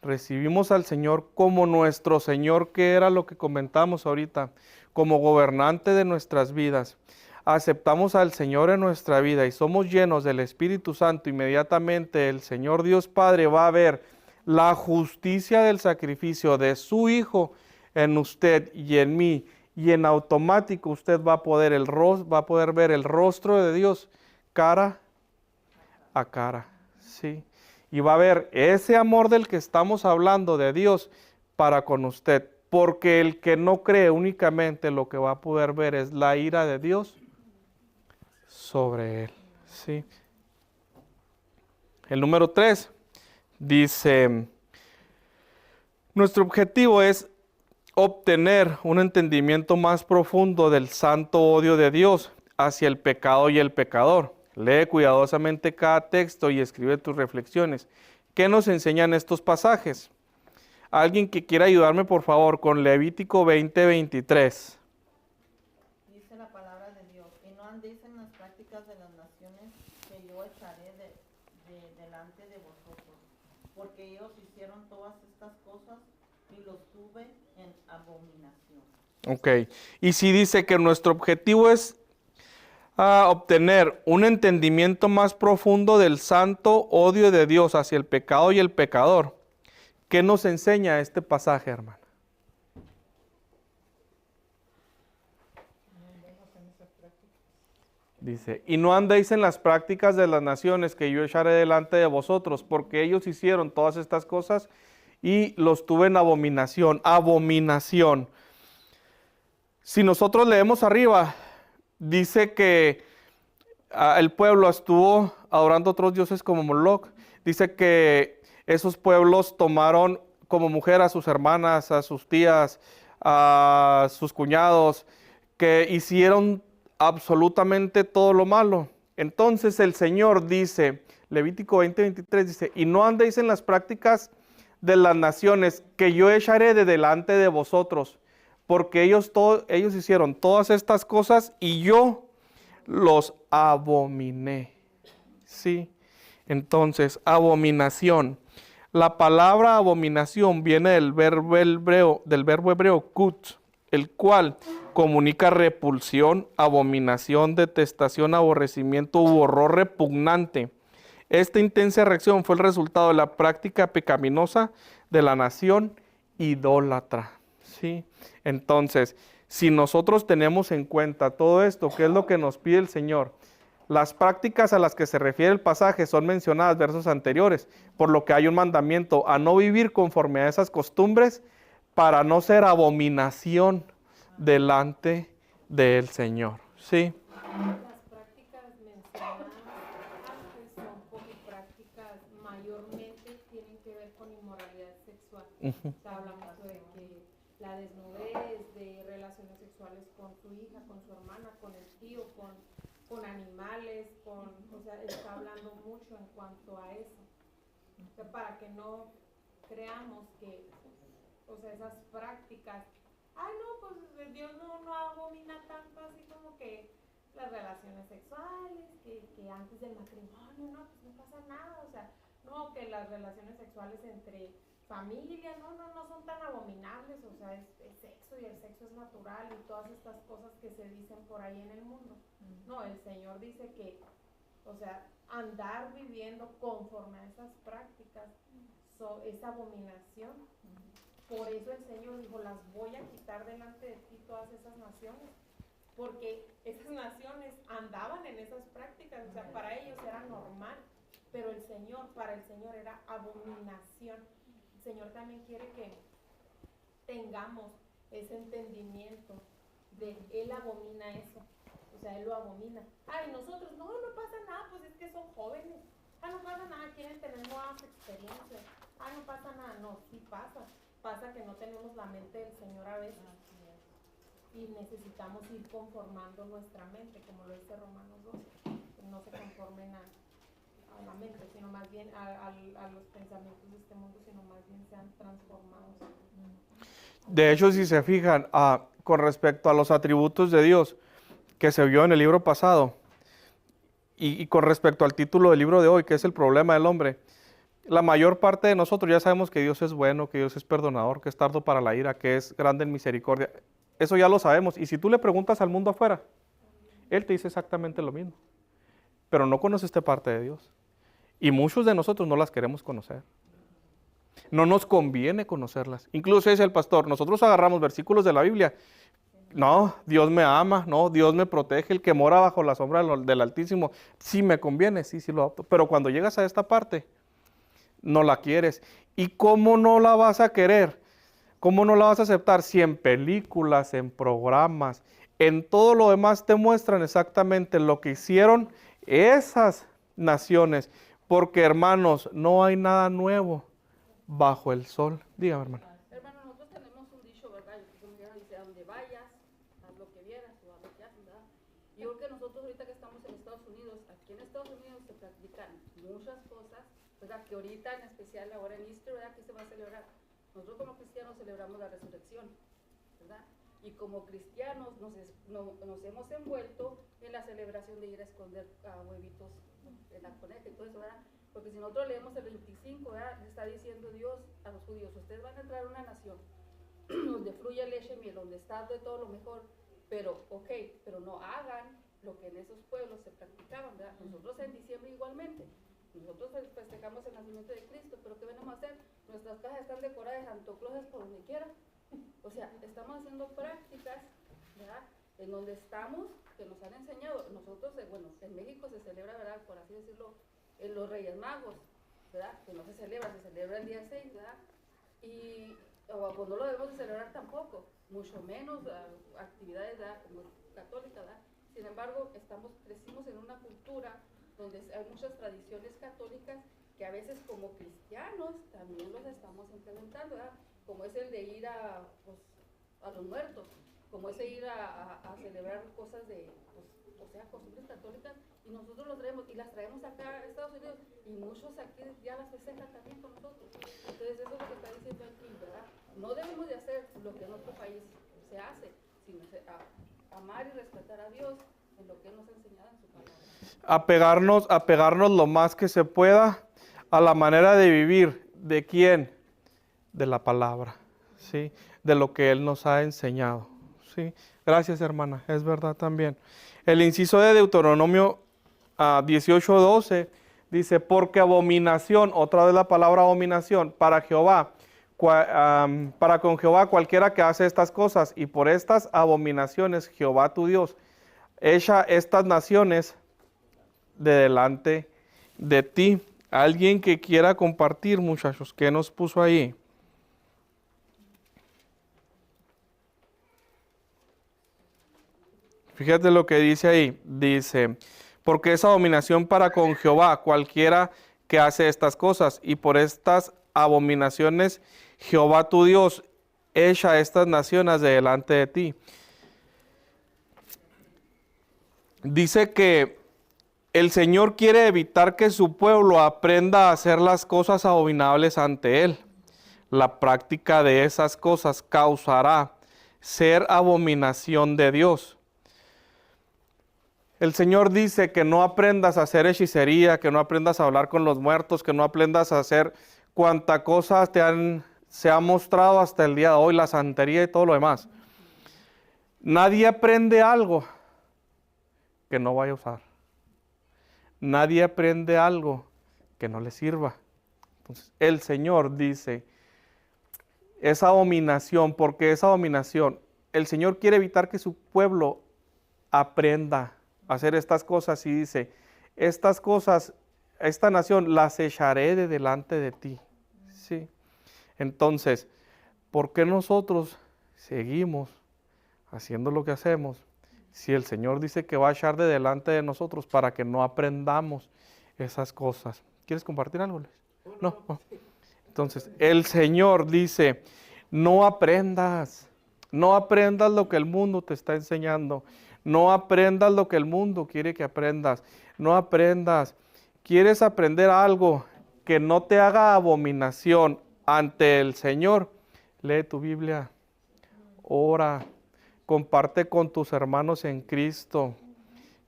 recibimos al Señor como nuestro Señor, que era lo que comentamos ahorita, como gobernante de nuestras vidas. Aceptamos al Señor en nuestra vida y somos llenos del Espíritu Santo, inmediatamente el Señor Dios Padre va a ver la justicia del sacrificio de su Hijo en usted y en mí, y en automático usted va a poder ver el rostro de Dios cara a cara. Sí. Y va a ver ese amor del que estamos hablando de Dios para con usted, porque el que no cree únicamente lo que va a poder ver es la ira de Dios sobre él. ¿Sí? El número 3 dice, nuestro objetivo es obtener un entendimiento más profundo del santo odio de Dios hacia el pecado y el pecador. Lee cuidadosamente cada texto y escribe tus reflexiones. ¿Qué nos enseñan estos pasajes? Alguien que quiera ayudarme, por favor, con Levítico 20:23. Dice la palabra de Dios, y no andéis en las prácticas de las naciones que yo echaré delante de vosotros, porque ellos hicieron todas estas cosas y los tuve en abominación. Ok, y si dice que nuestro objetivo es obtener un entendimiento más profundo del santo odio de Dios hacia el pecado y el pecador, ¿qué nos enseña este pasaje, hermano? Dice, y no andéis en las prácticas de las naciones que yo echaré delante de vosotros, porque ellos hicieron todas estas cosas y los tuve en abominación. Abominación. Si nosotros leemos arriba, dice que el pueblo estuvo adorando a otros dioses como Moloch. Dice que esos pueblos tomaron como mujer a sus hermanas, a sus tías, a sus cuñados, que hicieron absolutamente todo lo malo. Entonces el Señor dice, Levítico 20:23 dice, y no andéis en las prácticas de las naciones que yo echaré de delante de vosotros, porque ellos hicieron todas estas cosas y yo los abominé. Sí, entonces, abominación. La palabra abominación viene del verbo hebreo kut, el cual comunica repulsión, abominación, detestación, aborrecimiento u horror repugnante. Esta intensa reacción fue el resultado de la práctica pecaminosa de la nación idólatra. ¿Sí? Entonces, si nosotros tenemos en cuenta todo esto, ¿qué es lo que nos pide el Señor? Las prácticas a las que se refiere el pasaje son mencionadas versos anteriores, por lo que hay un mandamiento a no vivir conforme a esas costumbres para no ser abominación delante del Señor. ¿Sí? Las prácticas mencionadas antes son como prácticas mayormente tienen que ver con inmoralidad sexual. Está hablando de que la desnudez, de relaciones sexuales con su hija, con su hermana, con el tío, con animales, o sea, está hablando mucho en cuanto a eso. O sea, para que no creamos que, o sea, esas prácticas, ay no, pues Dios no abomina tanto así como que las relaciones sexuales, que antes del matrimonio, no, pues no pasa nada, o sea, no, que las relaciones sexuales entre familia, no son tan abominables, o sea, es sexo y el sexo es natural y todas estas cosas que se dicen por ahí en el mundo. No, el Señor dice que, o sea, andar viviendo conforme a esas prácticas es abominación. Por eso el Señor dijo, las voy a quitar delante de ti todas esas naciones, porque esas naciones andaban en esas prácticas, o sea, para ellos era normal, pero para el Señor era abominación. El Señor también quiere que tengamos ese entendimiento de Él abomina eso, o sea, Él lo abomina. Ay, nosotros, no pasa nada, pues es que son jóvenes. No pasa nada, quieren tener nuevas experiencias. No pasa nada, no, sí pasa que no tenemos la mente del Señor a veces. Y necesitamos ir conformando nuestra mente, como lo dice Romanos 12, que no se conformen a la mente, sino más bien a los pensamientos de este mundo, sino más bien sean transformados. De hecho, si se fijan, con respecto a los atributos de Dios que se vio en el libro pasado, y con respecto al título del libro de hoy, que es el problema del hombre, la mayor parte de nosotros ya sabemos que Dios es bueno, que Dios es perdonador, que es tardo para la ira, que es grande en misericordia. Eso ya lo sabemos. Y si tú le preguntas al mundo afuera, él te dice exactamente lo mismo. Pero no conoce esta parte de Dios. Y muchos de nosotros no las queremos conocer. No nos conviene conocerlas. Incluso dice el pastor, nosotros agarramos versículos de la Biblia. No, Dios me ama, no, Dios me protege, el que mora bajo la sombra del Altísimo. Sí me conviene, sí lo adopto. Pero cuando llegas a esta parte, no la quieres. ¿Y cómo no la vas a querer? ¿Cómo no la vas a aceptar si en películas, en programas, en todo lo demás te muestran exactamente lo que hicieron esas naciones? Porque, hermanos, no hay nada nuevo bajo el sol. Dígame, hermano. Hermano, nosotros tenemos un dicho, ¿verdad? Como ya dice, a donde vayas, haz lo que vieras o haz lo que haces, ¿verdad? Y yo creo que nosotros ahorita que estamos en Estados Unidos, aquí en Estados Unidos se practican muchas cosas, ¿verdad? Que ahorita, en especial ahora en Easter, ¿verdad? Que se va a celebrar. Nosotros como cristianos celebramos la resurrección, ¿verdad? Y como cristianos nos hemos envuelto en la celebración de ir a esconder huevitos en la coneja y todo eso, ¿verdad? Porque si nosotros leemos el 25, ¿verdad? Le está diciendo Dios a los judíos, ustedes van a entrar a una nación donde fluye leche y miel, donde está de todo lo mejor, pero no hagan lo que en esos pueblos se practicaban, ¿verdad? Nosotros en diciembre igualmente. Nosotros festejamos el nacimiento de Cristo, pero ¿qué venimos a hacer? Nuestras cajas están decoradas de Santo Claus por donde quiera. O sea, estamos haciendo prácticas, ¿verdad? En donde estamos, que nos han enseñado. Nosotros, en México se celebra, ¿verdad? Por así decirlo, en los Reyes Magos, ¿verdad? Que no se celebra el día 6, ¿verdad? Y pues no lo debemos de celebrar tampoco, mucho menos actividades, ¿verdad? Como católicas, ¿verdad? Sin embargo, embargo, crecimos en una cultura donde hay muchas tradiciones católicas que a veces como cristianos también los estamos implementando, ¿verdad? Como es el de ir a los muertos, como es de ir a celebrar cosas de, o sea, costumbres católicas, y nosotros los traemos, y las traemos acá a Estados Unidos, y muchos aquí ya las festejan también con nosotros. Entonces eso es lo que está diciendo aquí, ¿verdad? No debemos de hacer lo que en otro país se hace, sino amar y respetar a Dios en lo que Él nos ha enseñado en su palabra. Apegarnos lo más que se pueda a la manera de vivir. ¿De quién? De la palabra, ¿sí? De lo que Él nos ha enseñado, ¿sí? Gracias, hermana, es verdad también. El inciso de Deuteronomio 18:12 dice, porque abominación, otra vez la palabra abominación, para Jehová, para con Jehová cualquiera que hace estas cosas, y por estas abominaciones Jehová tu Dios echa estas naciones de delante de ti. Alguien que quiera compartir, muchachos, ¿qué nos puso ahí? Fíjate lo que dice ahí. Dice, porque es abominación para con Jehová cualquiera que hace estas cosas, y por estas abominaciones Jehová tu Dios echa estas naciones de delante de ti. Dice que el Señor quiere evitar que su pueblo aprenda a hacer las cosas abominables ante Él. La práctica de esas cosas causará ser abominación de Dios. El Señor dice que no aprendas a hacer hechicería, que no aprendas a hablar con los muertos, que no aprendas a hacer cuanta cosa se ha mostrado hasta el día de hoy, la santería y todo lo demás. Nadie aprende algo que no vaya a usar. Nadie aprende algo que no le sirva. Entonces, el Señor dice, esa abominación, porque esa abominación, el Señor quiere evitar que su pueblo aprenda a hacer estas cosas, y dice, estas cosas, esta nación las echaré de delante de ti. ¿Sí? Entonces, ¿por qué nosotros seguimos haciendo lo que hacemos si el Señor dice que va a echar de delante de nosotros para que no aprendamos esas cosas? ¿Quieres compartir algo, Luis? No. Entonces, el Señor dice, no aprendas lo que el mundo te está enseñando. No aprendas lo que el mundo quiere que aprendas. No aprendas. ¿Quieres aprender algo que no te haga abominación ante el Señor? Lee tu Biblia, ora, comparte con tus hermanos en Cristo,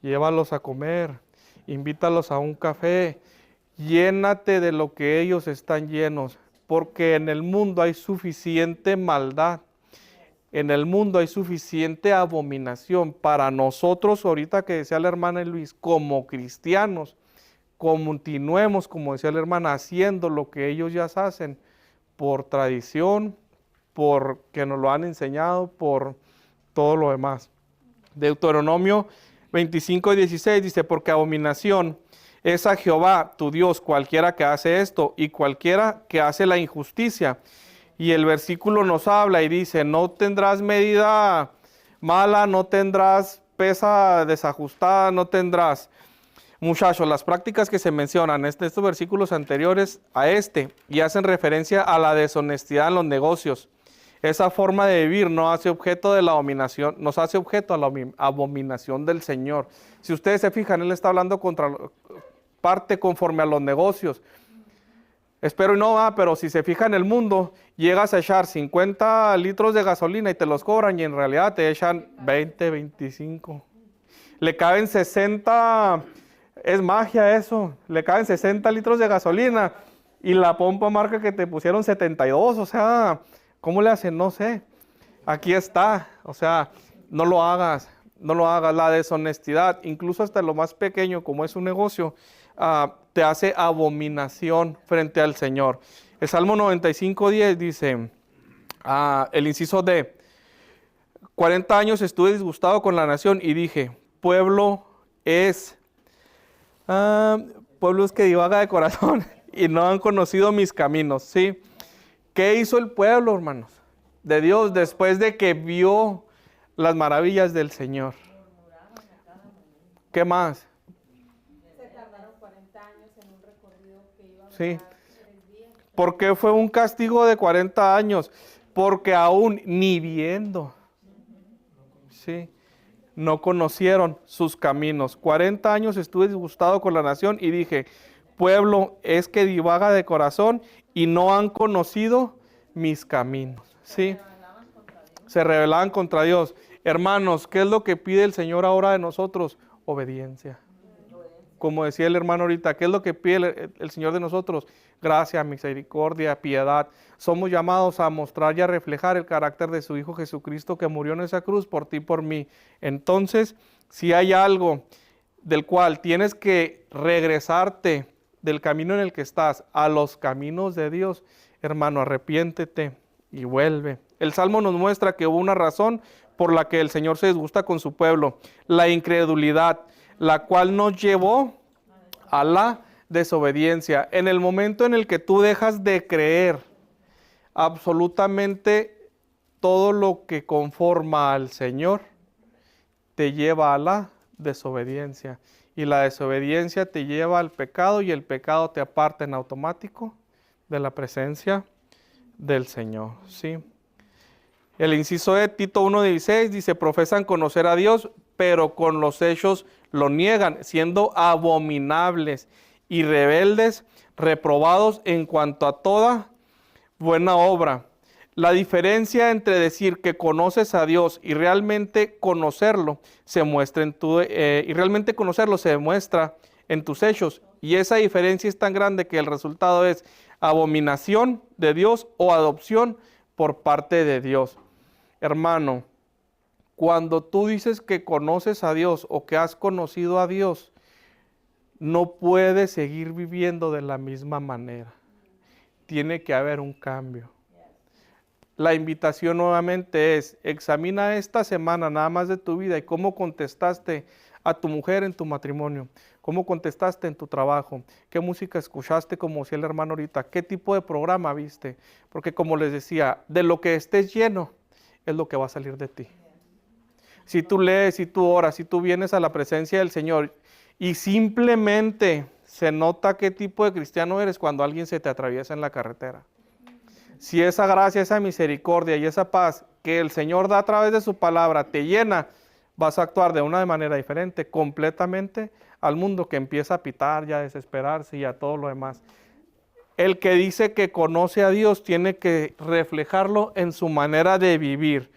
llévalos a comer, invítalos a un café, llénate de lo que ellos están llenos, porque en el mundo hay suficiente maldad, en el mundo hay suficiente abominación. Para nosotros, ahorita que decía la hermana Luis, como cristianos, continuemos, como decía la hermana, haciendo lo que ellos ya hacen, por tradición, porque nos lo han enseñado, por todo lo demás. Deuteronomio 25:16 dice, porque abominación es a Jehová tu Dios cualquiera que hace esto y cualquiera que hace la injusticia. Y el versículo nos habla y dice, no tendrás medida mala, no tendrás pesa desajustada, no tendrás. Muchachos, las prácticas que se mencionan en estos versículos anteriores a y hacen referencia a la deshonestidad en los negocios. Esa forma de vivir no hace objeto de la abominación, nos hace objeto a la abominación del Señor. Si ustedes se fijan, Él está hablando parte conforme a los negocios. Espero y no, pero si se fija en el mundo, llegas a echar 50 litros de gasolina y te los cobran y en realidad te echan 20, 25. Le caben 60, es magia eso, le caben 60 litros de gasolina y la pompa marca que te pusieron 72, o sea, ¿cómo le hacen? No sé. Aquí está, o sea, no lo hagas, la deshonestidad, incluso hasta lo más pequeño como es un negocio, te hace abominación frente al Señor. El Salmo 95:10 dice, el inciso D, 40 años estuve disgustado con la nación y dije, pueblo es que divaga de corazón y no han conocido mis caminos, ¿sí? ¿Qué hizo el pueblo, hermanos, de Dios después de que vio las maravillas del Señor? ¿Qué más? Se tardaron 40 años en un recorrido que iba a Sí. durar 3 días. ¿Por qué fue un castigo de 40 años? Porque aún ni viendo, sí, no conocieron sus caminos. 40 años estuve disgustado con la nación y dije, pueblo es que divaga de corazón y no han conocido mis caminos. Sí, se rebelaban contra Dios. Hermanos, ¿qué es lo que pide el Señor ahora de nosotros? Obediencia. Como decía el hermano ahorita, ¿qué es lo que pide el Señor de nosotros? Gracia, misericordia, piedad. Somos llamados a mostrar y a reflejar el carácter de su Hijo Jesucristo que murió en esa cruz por ti y por mí. Entonces, si hay algo del cual tienes que regresarte del camino en el que estás a los caminos de Dios, hermano, arrepiéntete y vuelve. El Salmo nos muestra que hubo una razón por la que el Señor se disgusta con su pueblo, la incredulidad, la cual nos llevó a la desobediencia. En el momento en el que tú dejas de creer absolutamente todo lo que conforma al Señor, te lleva a la desobediencia. Y la desobediencia te lleva al pecado y el pecado te aparta en automático de la presencia del Señor. ¿Sí? El inciso de Tito 1:16 dice, profesan conocer a Dios, pero con los hechos lo niegan, siendo abominables y rebeldes, reprobados en cuanto a toda buena obra. La diferencia entre decir que conoces a Dios y realmente conocerlo se muestra se demuestra en tus hechos. Y esa diferencia es tan grande que el resultado es abominación de Dios o adopción por parte de Dios. Hermano, cuando tú dices que conoces a Dios o que has conocido a Dios, no puedes seguir viviendo de la misma manera. Tiene que haber un cambio. La invitación nuevamente es, examina esta semana nada más de tu vida y cómo contestaste a tu mujer en tu matrimonio, cómo contestaste en tu trabajo, qué música escuchaste, como decía el hermano ahorita, qué tipo de programa viste, porque como les decía, de lo que estés lleno es lo que va a salir de ti. Si tú lees, si tú oras, si tú vienes a la presencia del Señor y simplemente se nota qué tipo de cristiano eres cuando alguien se te atraviesa en la carretera. Si esa gracia, esa misericordia y esa paz que el Señor da a través de su palabra te llena, vas a actuar de una manera diferente, completamente al mundo que empieza a pitar y a desesperarse y a todo lo demás. El que dice que conoce a Dios tiene que reflejarlo en su manera de vivir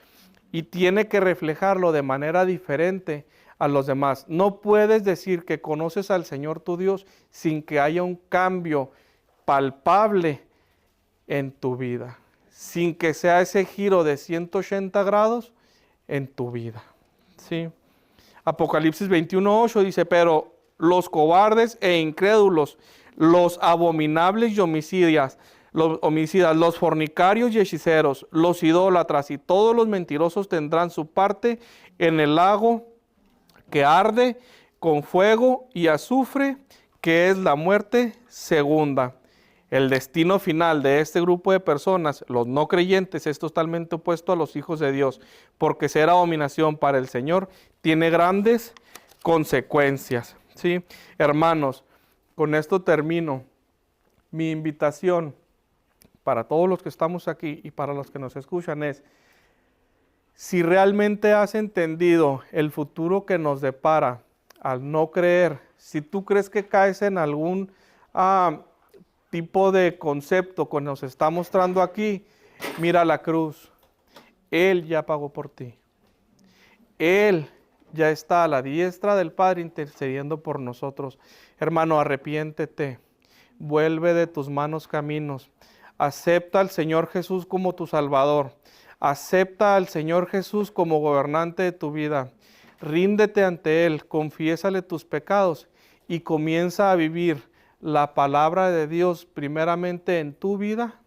y tiene que reflejarlo de manera diferente a los demás. No puedes decir que conoces al Señor tu Dios sin que haya un cambio palpable en tu vida, sin que sea ese giro de 180 grados en tu vida. ¿Sí? Apocalipsis 21:8 dice, pero los cobardes e incrédulos, los abominables y homicidas, los fornicarios y hechiceros, los idólatras y todos los mentirosos tendrán su parte en el lago que arde con fuego y azufre, que es la muerte segunda. El destino final de este grupo de personas, los no creyentes, es totalmente opuesto a los hijos de Dios, porque ser abominación para el Señor tiene grandes consecuencias. ¿Sí? Hermanos, con esto termino. Mi invitación para todos los que estamos aquí y para los que nos escuchan es, si realmente has entendido el futuro que nos depara al no creer, si tú crees que caes en algún tipo de concepto que nos está mostrando aquí, mira la cruz. Él ya pagó por ti. Él ya está a la diestra del Padre intercediendo por nosotros. Hermano, arrepiéntete. Vuelve de tus malos caminos. Acepta al Señor Jesús como tu Salvador. Acepta al Señor Jesús como gobernante de tu vida. Ríndete ante Él, confiésale tus pecados y comienza a vivir la palabra de Dios primeramente en tu vida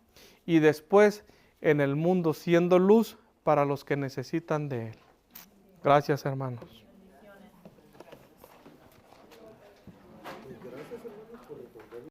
y después en el mundo, siendo luz para los que necesitan de Él. Gracias, hermanos.